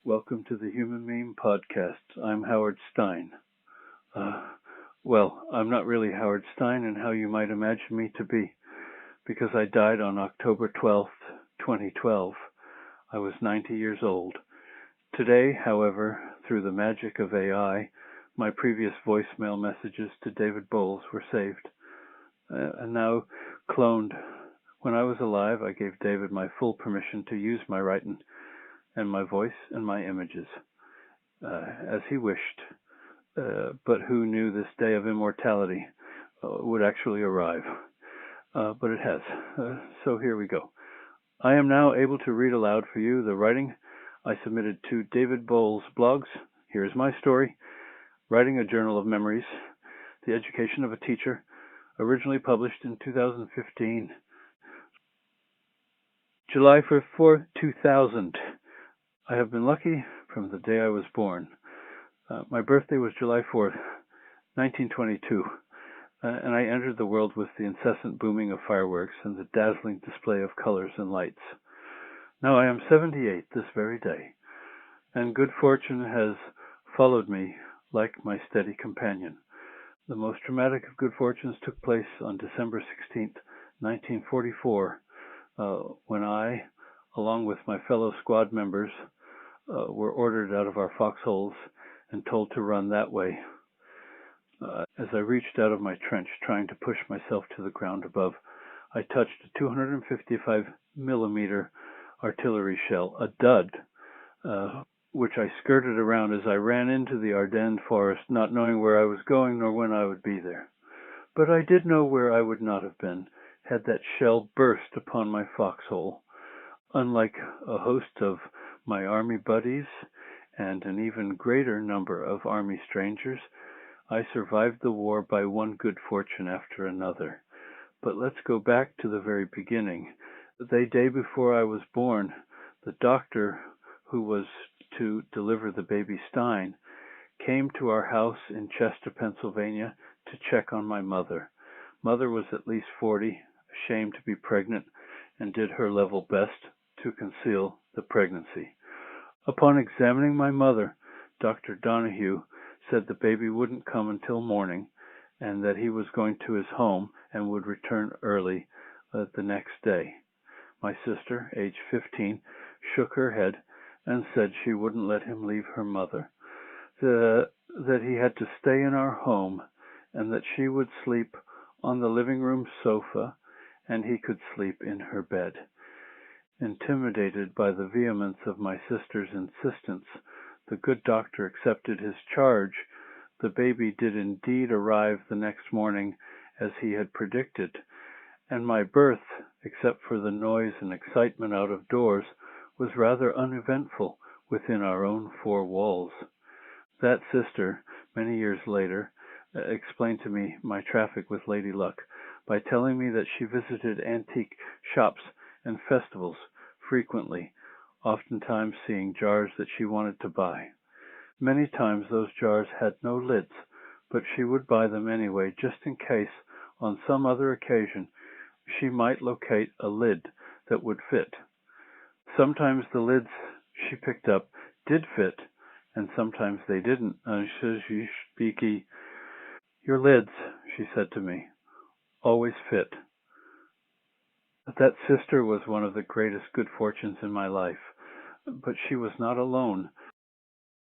Welcome to the Human Meme Podcast. I'm Howard Stein. Well, I'm not really Howard Stein in how you might imagine me to be, because I died on October 12th, 2012. I was 90 years old. Today, however, through the magic of AI, my previous voicemail messages to David Boles were saved and now cloned. When I was alive, I gave David my full permission to use my writing and my voice and my images as he wished. But who knew this day of immortality would actually arrive? But it has. So here we go. I am now able to read aloud for you the writing I submitted to David Boles' blogs. Here's my story. Writing a Journal of Memories, The Education of a Teacher, originally published in 2015. July 4, 2000. I have been lucky from the day I was born. My birthday was July 4th, 1922, and I entered the world with the incessant booming of fireworks and the dazzling display of colors and lights. Now I am 78 this very day, and good fortune has followed me like my steady companion. The most dramatic of good fortunes took place on December 16th, 1944, when I, along with my fellow squad members, were ordered out of our foxholes and told to run that way. As I reached out of my trench, trying to push myself to the ground above, I touched a 255 millimeter artillery shell, a dud, which I skirted around as I ran into the Ardennes forest, not knowing where I was going nor when I would be there. But I did know where I would not have been had that shell burst upon my foxhole. Unlike a host of my army buddies and an even greater number of army strangers, I survived the war by one good fortune after another. But let's go back to the very beginning. The day before I was born, the doctor who was to deliver the baby Stein came to our house in Chester, Pennsylvania, to check on my mother. Mother was at least 40, ashamed to be pregnant, and did her level best to conceal the pregnancy. Upon examining my mother, Dr. Donahue said the baby wouldn't come until morning, and that he was going to his home and would return early the next day. My sister, age 15, shook her head and said she wouldn't let him leave her mother, that he had to stay in our home, and that she would sleep on the living room sofa and he could sleep in her bed. Intimidated by the vehemence of my sister's insistence, the good doctor accepted his charge. The baby did indeed arrive the next morning as he had predicted, and my birth, except for the noise and excitement out of doors, was rather uneventful within our own four walls. That sister, many years later, explained to me my traffic with Lady Luck by telling me that she visited antique shops and festivals frequently, oftentimes seeing jars that she wanted to buy. Many times those jars had no lids, but she would buy them anyway, just in case, on some other occasion, she might locate a lid that would fit. Sometimes the lids she picked up did fit, and sometimes they didn't. Your lids, she said to me, always fit. That sister was one of the greatest good fortunes in my life, but she was not alone.